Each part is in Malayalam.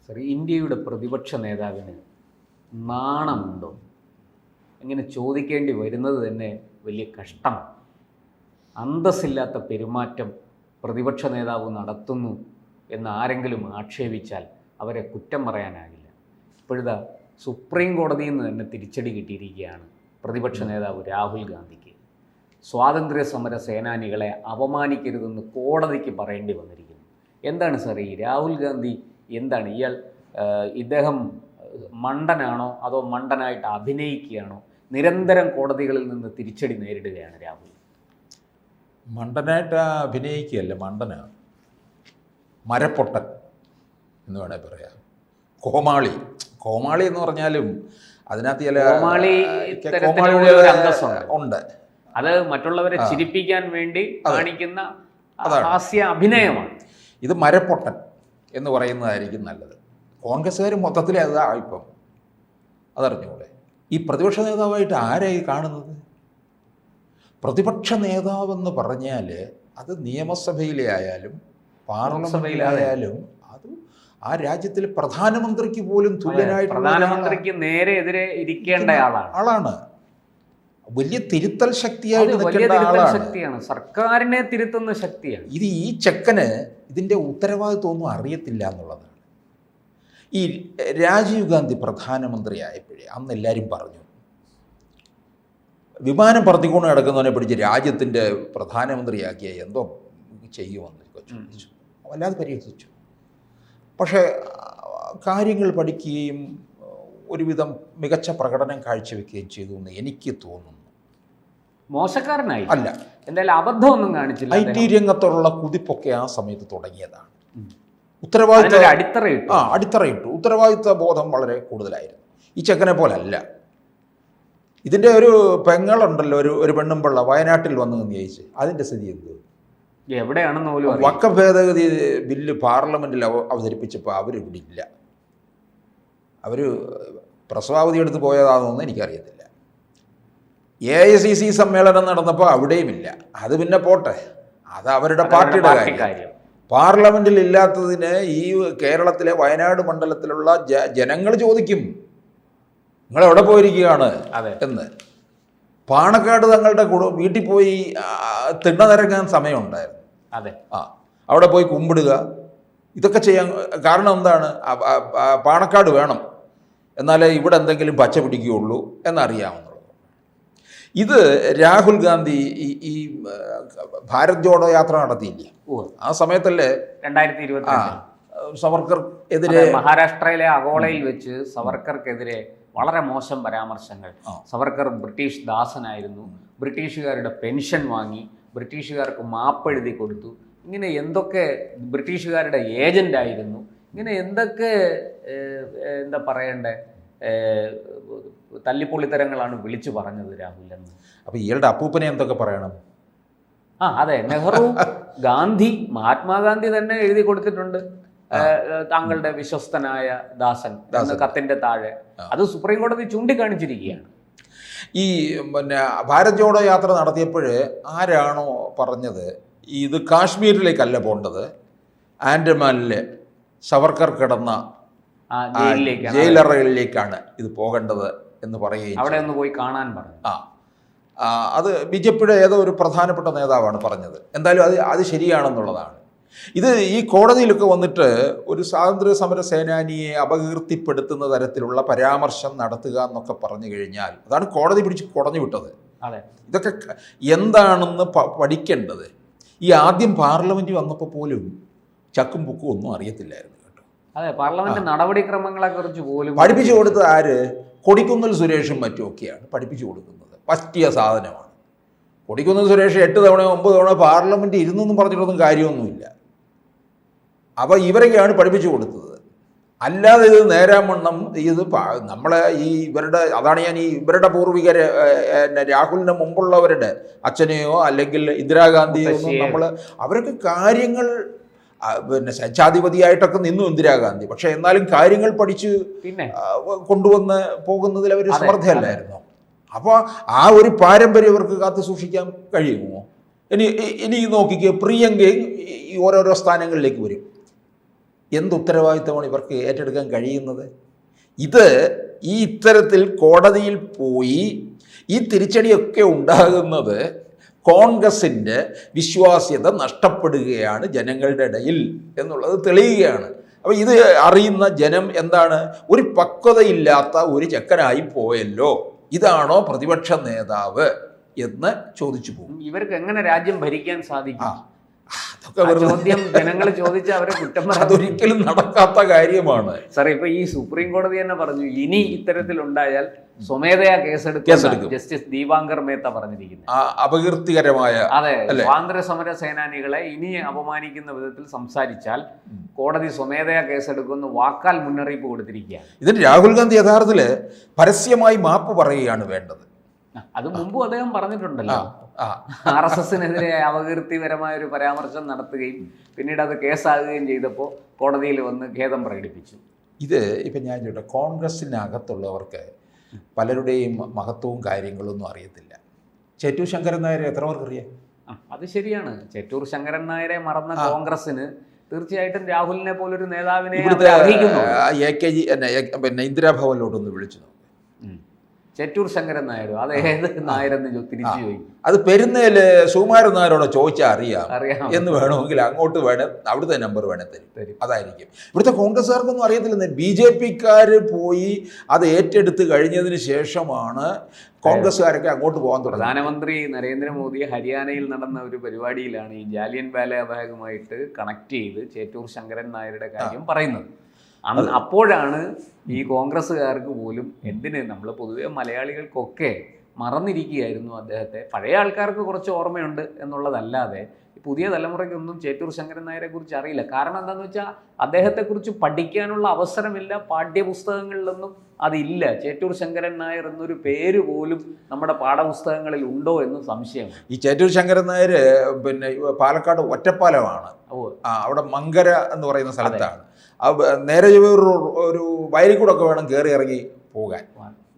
സർ, ഇന്ത്യയുടെ പ്രതിപക്ഷ നേതാവിന് നാണമുണ്ടോ? ഇങ്ങനെ ചോദിക്കേണ്ടി വരുന്നത് തന്നെ വലിയ കഷ്ടമാണ്. അന്തസ്സില്ലാത്ത പെരുമാറ്റം പ്രതിപക്ഷ നേതാവ് നടത്തുന്നു എന്ന് ആരെങ്കിലും ആക്ഷേപിച്ചാൽ അവരെ കുറ്റം പറയാനാകില്ല. ഇപ്പോഴത്തെ സുപ്രീം കോടതിയിൽ നിന്ന് തന്നെ തിരിച്ചടി കിട്ടിയിരിക്കുകയാണ് പ്രതിപക്ഷ നേതാവ് രാഹുൽ ഗാന്ധിക്ക്. സ്വാതന്ത്ര്യ സമര സേനാനികളെ അപമാനിക്കരുതെന്ന് കോടതിക്ക് പറയേണ്ടി വന്നിരിക്കുന്നു. എന്താണ് സാർ ഈ രാഹുൽ ഗാന്ധി? എന്താണ് ഇദ്ദേഹം മണ്ടനാണോ അതോ മണ്ടനായിട്ട് അഭിനയിക്കുകയാണോ? നിരന്തരം കോടതികളിൽ നിന്ന് തിരിച്ചടി നേരിടുകയാണ് രാഹുൽ. മണ്ടനായിട്ട് അഭിനയിക്കുകയല്ല, മണ്ടനാണ്, മരപ്പൊട്ടൻ എന്ന് വേണേൽ പറയാം. കോമാളി എന്ന് പറഞ്ഞാലും അതിനകത്ത് ചില ഉണ്ട്. അത് മറ്റുള്ളവരെ ചിരിപ്പിക്കാൻ വേണ്ടി കാണിക്കുന്ന ഹാസ്യ അഭിനയമാണ്. ഇത് മരപ്പൊട്ടൻ എന്ന് പറയുന്നതായിരിക്കും നല്ലത്. കോൺഗ്രസ്സുകാർ മൊത്തത്തിൽ അതാ ഇപ്പം അതറിഞ്ഞൂടെ. ഈ പ്രതിപക്ഷ നേതാവായിട്ട് ആരായി കാണുന്നത്? പ്രതിപക്ഷ നേതാവെന്ന് പറഞ്ഞാൽ അത് നിയമസഭയിലെ ആയാലും പാർലമെന്റിലായാലും അത് ആ രാജ്യത്തിലെ പ്രധാനമന്ത്രിക്ക് പോലും തുല്യനായിട്ട് പ്രധാനമന്ത്രിക്ക് നേരെ എതിരെ ഇരിക്കേണ്ട ആളാണ്. വലിയ തിരുത്തൽ ശക്തിയായിട്ട് നിൽക്കേണ്ട ആളാണ്. സർക്കാരിനെ തിരുത്തുന്ന ശക്തിയാണ്. ഇത് ഈ ചെക്കന് ഇതിൻ്റെ ഉത്തരവാദിത്വമൊന്നും അറിയത്തില്ല എന്നുള്ളതാണ്. ഈ രാജീവ് ഗാന്ധി പ്രധാനമന്ത്രിയായപ്പോഴേ അന്ന് എല്ലാവരും പറഞ്ഞു, വിമാനം പറത്തിക്കൊണ്ട് കിടക്കുന്നവനെ പിടിച്ച് രാജ്യത്തിൻ്റെ പ്രധാനമന്ത്രിയാക്കിയ എന്തോ ചെയ്യുമെന്ന് ചോദിച്ചു. വല്ലാതെ പരിഹസിച്ചു. പക്ഷേ കാര്യങ്ങൾ പഠിക്കുകയും ഒരുവിധം മികച്ച പ്രകടനം കാഴ്ചവെക്കുകയും ചെയ്തു എന്ന് എനിക്ക് തോന്നുന്നു. മോശക്കാരനായി അല്ല, എന്തായാലും അബദ്ധമൊന്നും കാണിച്ചില്ല. IT രംഗത്തുള്ള കുതിപ്പൊക്കെ ആ സമയത്ത് തുടങ്ങിയതാണ്. അടിത്തറയിട്ടു. ഉത്തരവാദിത്വ ബോധം വളരെ കൂടുതലായിരുന്നു. ഈ ചെക്കനെ പോലല്ല. ഇതിൻ്റെ ഒരു പെങ്ങളുണ്ടല്ലോ, ഒരു പെണ്ണുമ്പിള്ള വയനാട്ടിൽ വന്നു ജയിച്ച്, അതിൻ്റെ സ്ഥിതി എന്ത്? എവിടെയാണെന്ന് വഖഫ് ഭേദഗതി ബില്ല് പാർലമെന്റിൽ അവതരിപ്പിച്ചപ്പോൾ അവരിവിടെ ഇല്ല. അവർ പ്രസവാവധി എടുത്ത് പോയതാണെന്നൊന്നും എനിക്കറിയത്തില്ല. AICC സമ്മേളനം നടന്നപ്പോൾ അവിടെയുമില്ല. അത് പിന്നെ പോട്ടെ, അത് അവരുടെ പാർട്ടിയുടെ കാര്യം. പാർലമെന്റിൽ ഇല്ലാത്തതിന് ഈ കേരളത്തിലെ വയനാട് മണ്ഡലത്തിലുള്ള ജനങ്ങൾ ചോദിക്കും, നിങ്ങൾ എവിടെ പോയിരിക്കുകയാണ് എന്ന്. പാണക്കാട് തങ്ങളുടെ വീട്ടിൽ പോയി തിണ്ണ നിരങ്ങാൻ സമയമുണ്ടായിരുന്നു. അവിടെ പോയി കുമ്പിടുക, ഇതൊക്കെ ചെയ്യാൻ കാരണം എന്താണ്? പാണക്കാട് വേണം, എന്നാലേ ഇവിടെ എന്തെങ്കിലും പച്ച പിടിക്കുകയുള്ളൂ എന്നറിയാവുന്നുള്ളൂ. ഇത് രാഹുൽ ഗാന്ധി ഈ ഭാരത് ജോഡോ യാത്ര നടത്തിയില്ലേ, ആ സമയത്തല്ലേ 2022 സവർക്കർക്കെതിരെ മഹാരാഷ്ട്രയിലെ അകോളയിൽ വെച്ച് സവർക്കർക്കെതിരെ വളരെ മോശം പരാമർശങ്ങൾ. സവർക്കർ ബ്രിട്ടീഷ് ദാസനായിരുന്നു, ബ്രിട്ടീഷുകാരുടെ പെൻഷൻ വാങ്ങി, ബ്രിട്ടീഷുകാർക്ക് മാപ്പെഴുതി കൊടുത്തു, ഇങ്ങനെ എന്തൊക്കെ ബ്രിട്ടീഷുകാരുടെ ഏജൻ്റായിരുന്നു, ഇങ്ങനെ എന്തൊക്കെ എന്താ പറയണ്ടേ തല്ലിപ്പൊള്ളിത്തരങ്ങളാണ് വിളിച്ചു പറഞ്ഞത് രാഹുൽ എന്ന്. അപ്പോൾ ഇയാളുടെ അപ്പൂപ്പനെ എന്തൊക്കെ പറയണം? അതെ, നെഹ്റു, ഗാന്ധി, മഹാത്മാഗാന്ധി തന്നെ എഴുതി കൊടുത്തിട്ടുണ്ട് താങ്കളുടെ വിശ്വസ്തനായ ദാസൻ എന്ന കത്തിന്റെ താഴെ. അത് സുപ്രീം കോടതി ചൂണ്ടിക്കാണിച്ചിരിക്കുകയാണ്. ഈ ഭാരത് ജോഡോ യാത്ര നടത്തിയപ്പോൾ ആരാണോ പറഞ്ഞത് ഇത് കാശ്മീരിലേക്കല്ല പോകേണ്ടത്, ആൻഡമാനിലെ സവർക്കർ കിടന്ന ജയിലറകളിലേക്കാണ് ഇത് പോകേണ്ടത് എന്ന് പറയുകയും അവിടെ ഒന്ന് പോയി കാണാൻ പറഞ്ഞു. അത് BJPയുടെ ഏതോ ഒരു പ്രധാനപ്പെട്ട നേതാവാണ് പറഞ്ഞത്. എന്തായാലും അത് ശരിയാണെന്നുള്ളതാണ്. ഇത് ഈ കോടതിയിലൊക്കെ വന്നിട്ട് ഒരു സ്വാതന്ത്ര്യ സമര സേനാനിയെ അപകീർത്തിപ്പെടുത്തുന്ന തരത്തിലുള്ള പരാമർശം നടത്തുക എന്നൊക്കെ പറഞ്ഞു കഴിഞ്ഞാൽ അതാണ് കോടതി പിടിച്ച് കുടഞ്ഞു വിട്ടത്. ഇതൊക്കെ എന്താണെന്ന് പഠിക്കേണ്ടത്. ഈ ആദ്യം പാർലമെന്റിൽ വന്നപ്പോൾ പോലും ചക്കും പുക്കും ഒന്നും അറിയത്തില്ലായിരുന്നു കേട്ടോ. അതെ, പാർലമെന്റ് നടപടിക്രമങ്ങളെ കുറിച്ച് പോലും പഠിപ്പിച്ചു കൊടുത്തത് ആര്? കൊടിക്കുന്നിൽ സുരേഷും മറ്റുമൊക്കെയാണ് പഠിപ്പിച്ചു കൊടുക്കുന്നത്. പറ്റിയ സാധനമാണ്. കൊടിക്കുന്നിൽ സുരേഷ് 8 തവണയോ 9 തവണ പാർലമെന്റ് ഇരുന്നെന്നും പറഞ്ഞിട്ടൊന്നും കാര്യമൊന്നുമില്ല. അപ്പോൾ ഇവരൊക്കെയാണ് പഠിപ്പിച്ചു കൊടുത്തത്. അല്ലാതെ ഇത് നേരാമണ്ണം ഇത് നമ്മളെ അതാണ് ഞാൻ ഇവരുടെ പൂർവികരെ രാഹുലിന് മുമ്പുള്ളവരുടെ അച്ഛനെയോ അല്ലെങ്കിൽ ഇന്ദിരാഗാന്ധിയോ ഒന്നും അവരൊക്കെ കാര്യങ്ങൾ സ്വേച്ഛാധിപതിയായിട്ടൊക്കെ നിന്നു ഇന്ദിരാഗാന്ധി. പക്ഷെ എന്നാലും കാര്യങ്ങൾ പഠിച്ച് കൊണ്ടുവന്ന് പോകുന്നതിൽ അവർ സമർത്ഥയല്ലായിരുന്നു. അപ്പോൾ ആ ഒരു പാരമ്പര്യം അവർക്ക് കാത്തു സൂക്ഷിക്കാൻ കഴിയുമോ? ഇനി നോക്കിക്കേ, പ്രിയങ്കയും ഓരോരോ സ്ഥാനങ്ങളിലേക്ക് വരും. എന്ത് ഉത്തരവാദിത്തമാണ് ഇവർക്ക് ഏറ്റെടുക്കാൻ കഴിയുന്നത്? ഇത് ഈ ഇത്തരത്തിൽ കോടതിയിൽ പോയി ഈ തിരിച്ചടിയൊക്കെ ഉണ്ടാകുന്നത് കോൺഗ്രസിൻ്റെ വിശ്വാസ്യത നഷ്ടപ്പെടുകയാണ് ജനങ്ങളുടെ ഇടയിൽ എന്നുള്ളത് തെളിയുകയാണ്. അപ്പോൾ ഇത് അറിയുന്ന ജനം എന്താണ്, ഒരു പക്വതയില്ലാത്ത ഒരു ചെക്കനായി പോയല്ലോ, ഇതാണോ പ്രതിപക്ഷ നേതാവ് എന്ന് ചോദിച്ചു പോകും. ഇവർക്ക് എങ്ങനെ രാജ്യം ഭരിക്കാൻ സാധിക്കും? അതൊക്കെ ചോദ്യം ജനങ്ങൾ ചോദിച്ച അവരെ കുറ്റം അതൊരിക്കലും നടക്കാത്ത കാര്യമാണ്. സാർ, ഇപ്പൊ ഈ സുപ്രീം കോടതി തന്നെ പറഞ്ഞു, ഇനി ഇത്തരത്തിലുണ്ടായാൽ സ്വമേധയാ കേസെടുക്കും. ജസ്റ്റിസ് ദീപാങ്കർ മേത്ത പറഞ്ഞിരിക്കുന്നത് അപകീർത്തികരമായ, അതെ, സ്വാതന്ത്ര്യ സമര സേനാനികളെ ഇനി അപമാനിക്കുന്ന വിധത്തിൽ സംസാരിച്ചാൽ കോടതി സ്വമേധയാ കേസെടുക്കുമെന്ന് വാക്കാൽ മുന്നറിയിപ്പ് കൊടുത്തിരിക്കുകയാണ്. ഇതിന് രാഹുൽ ഗാന്ധി യഥാർത്ഥത്തില് പരസ്യമായി മാപ്പ് പറയുകയാണ് വേണ്ടത്. അത് മുമ്പും അദ്ദേഹം പറഞ്ഞിട്ടുണ്ടല്ലോ, RSSനെതിരെ അപകീർത്തിപരമായ ഒരു പരാമർശം നടത്തുകയും പിന്നീട് അത് കേസാകുകയും ചെയ്തപ്പോൾ കോടതിയിൽ വന്ന് ഖേദം പ്രകടിപ്പിച്ചു. ഇത് ഇപ്പം ഞാൻ ചോദിക്കട്ടെ, കോൺഗ്രസിനകത്തുള്ളവർക്ക് പലരുടെയും മഹത്വവും കാര്യങ്ങളൊന്നും അറിയത്തില്ല. ചേറ്റൂർ ശങ്കരൻ നായരെ എത്ര പേർക്ക് അറിയാം? അത് ശരിയാണ്. ചേറ്റൂർ ശങ്കരൻ നായരെ മറന്ന കോൺഗ്രസിന് തീർച്ചയായിട്ടും രാഹുലിനെ പോലൊരു നേതാവിനെ അർഹിക്കുന്നു. AKG പിന്നെ ഇന്ദിരാഭവനിലോട്ടൊന്ന് വിളിച്ചു നോക്കും. ചേറ്റൂർ ശങ്കരൻ നായരോ? അത് ഏത് നായരെന്ന് തിരിച്ചു ചോദിക്കും. അത് പെരുന്നേല് സുകുമാരൻ നായരോട് ചോദിച്ചാൽ അറിയാം എന്ന് വേണമെങ്കിൽ അങ്ങോട്ട് വേണം, അവിടുത്തെ നമ്പർ വേണേൽ തരും. അതായിരിക്കും. ഇവിടുത്തെ കോൺഗ്രസ്സുകാർക്കൊന്നും അറിയത്തില്ലെന്ന്. BJPക്കാർ പോയി അത് ഏറ്റെടുത്ത് കഴിഞ്ഞതിന് ശേഷമാണ് കോൺഗ്രസ്സുകാരൊക്കെ അങ്ങോട്ട് പോകാൻ തുടങ്ങി. പ്രധാനമന്ത്രി നരേന്ദ്രമോദി ഹരിയാനയിൽ നടന്ന ഒരു പരിപാടിയിലാണ് ഈ ജാലിയൻ വാലാബാഗുമായിട്ട് കണക്ട് ചെയ്ത് ചേറ്റൂർ ശങ്കരൻ നായരുടെ കാര്യം പറയുന്നത്. അപ്പോഴാണ് ഈ കോൺഗ്രസ്സുകാർക്ക് പോലും, എന്തിന്, നമ്മൾ പൊതുവെ മലയാളികൾക്കൊക്കെ മറന്നിരിക്കുകയായിരുന്നു അദ്ദേഹത്തെ. പഴയ ആൾക്കാർക്ക് കുറച്ച് ഓർമ്മയുണ്ട് എന്നുള്ളതല്ലാതെ പുതിയ തലമുറയ്ക്കൊന്നും ചേറ്റൂർ ശങ്കരൻ നായരെ കുറിച്ച് അറിയില്ല. കാരണം എന്താണെന്ന് വെച്ചാൽ അദ്ദേഹത്തെക്കുറിച്ച് പഠിക്കാനുള്ള അവസരമില്ല, പാഠ്യപുസ്തകങ്ങളിലൊന്നും അതില്ല. ചേറ്റൂർ ശങ്കരൻ നായർ എന്നൊരു പേര് പോലും നമ്മുടെ പാഠപുസ്തകങ്ങളിൽ ഉണ്ടോ എന്ന് സംശയം. ഈ ചേറ്റൂർ ശങ്കരൻ നായർ പിന്നെ പാലക്കാട് ഒറ്റപ്പാലമാണ്, അവിടെ മങ്കര എന്ന് പറയുന്ന സ്ഥലത്താണ്. നേരെ ഒരു വയലിൽ കൂടെ ഒക്കെ വേണം കയറി ഇറങ്ങി പോകാൻ.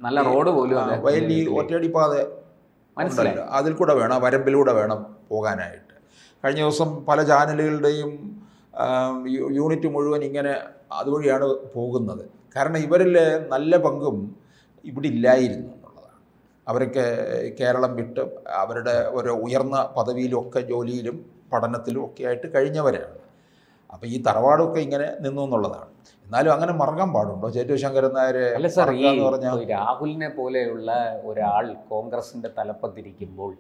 നല്ല റോഡ് പോലും വയലി ഒറ്റയടിപ്പാത മനസ്സിലായില്ല, അതിൽ കൂടെ വേണം, വരമ്പിലൂടെ വേണം പോകാനായിട്ട്. കഴിഞ്ഞ ദിവസം പല ചാനലുകളുടെയും യൂണിറ്റ് മുഴുവൻ ഇങ്ങനെ അതുവഴിയാണ് പോകുന്നത്. കാരണം ഇവരിൽ നല്ല പങ്കും ഇവിടെ ഇല്ലായിരുന്നു എന്നുള്ളതാണ്. അവരൊക്കെ കേരളം വിട്ട് അവരുടെ ഒരു ഉയർന്ന പദവിയിലൊക്കെ ജോലിയിലും പഠനത്തിലും ഒക്കെ ആയിട്ട് കഴിഞ്ഞവരാണ്. അപ്പോൾ ഈ തറവാടൊക്കെ ഇങ്ങനെ നിന്നു എന്നുള്ളതാണ്. എന്നാലും അങ്ങനെ മറക്കാൻ പാടുണ്ടോ ചേറ്റൂർ ശങ്കരൻ നായരെ? അല്ല സാർ, ഈ രാഹുലിനെ പോലെയുള്ള ഒരാൾ കോൺഗ്രസിൻ്റെ തലപ്പത്തിരിക്കുമ്പോൾ,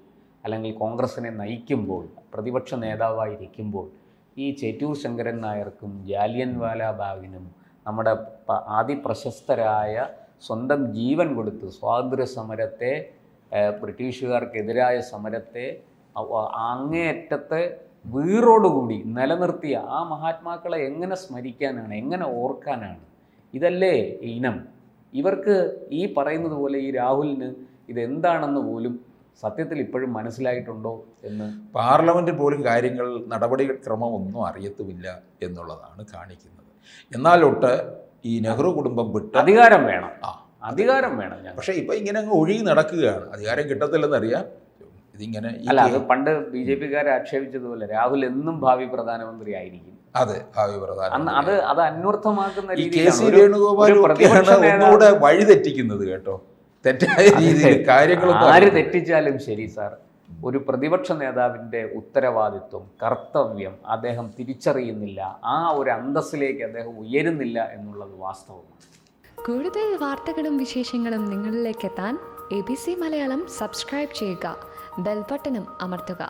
അല്ലെങ്കിൽ കോൺഗ്രസിനെ നയിക്കുമ്പോൾ, പ്രതിപക്ഷ നേതാവായിരിക്കുമ്പോൾ, ഈ ചേറ്റൂർ ശങ്കരൻ നായർക്കും ജാലിയൻ വാലാബാഗിനും നമ്മുടെ അതിപ്രശസ്തരായ സ്വന്തം ജീവൻ കൊടുത്ത് സ്വാതന്ത്ര്യ സമരത്തെ, ബ്രിട്ടീഷുകാർക്കെതിരായ സമരത്തെ അങ്ങേയറ്റത്തെ വീറോടുകൂടി നിലനിർത്തിയ ആ മഹാത്മാക്കളെ എങ്ങനെ സ്മരിക്കാനാണ്, എങ്ങനെ ഓർക്കാനാണ്? ഇതല്ലേ ഇനം. ഇവർക്ക് ഈ പറയുന്നത് പോലെ ഈ രാഹുലിന് ഇതെന്താണെന്ന് പോലും സത്യത്തിൽ ഇപ്പോഴും മനസ്സിലായിട്ടുണ്ടോ എന്ന്. പാർലമെൻറ്റിൽ പോലും കാര്യങ്ങൾ നടപടിക്രമം ഒന്നും അറിയത്തുമില്ല എന്നുള്ളതാണ് കാണിക്കുന്നത്. എന്നാലൊട്ട് ഈ നെഹ്റു കുടുംബം വിട്ട് അധികാരം വേണം, അധികാരം വേണം. പക്ഷേ ഇപ്പം ഇങ്ങനെ അങ്ങ് ഒഴുകി നടക്കുകയാണ്. അധികാരം കിട്ടത്തില്ലെന്നറിയാം. ഇതിങ്ങനെ അല്ല, അത് പണ്ട് BJPക്കാരെ ആക്ഷേപിച്ചതുപോലെ രാഹുൽ എന്നും ഭാവി പ്രധാനമന്ത്രി ആയിരിക്കും. അതെ, ഭാവി പ്രധാനമന്ത്രി. അത് അന്വർത്ഥമാക്കുന്ന KC വേണുഗോപാൽ വഴി തെറ്റിക്കുന്നത് കേട്ടോ, തെറ്റായ രീതിയിൽ കാര്യങ്ങളൊന്നും. ആര് തെറ്റിച്ചാലും ശരി സാർ, ഒരു പ്രതിപക്ഷ നേതാവിൻ്റെ ഉത്തരവാദിത്വം, കർത്തവ്യം അദ്ദേഹം തിരിച്ചറിയുന്നില്ല. ആ ഒരു അന്തസ്സിലേക്ക് അദ്ദേഹം ഉയരുന്നില്ല എന്നുള്ളത് വാസ്തവമാണ്. കൂടുതൽ വാർത്തകളും വിശേഷങ്ങളും നിങ്ങളിലേക്ക് എത്താൻ ABC മലയാളം സബ്സ്ക്രൈബ് ചെയ്യുക, ബെൽ ബട്ടണും അമർത്തുക.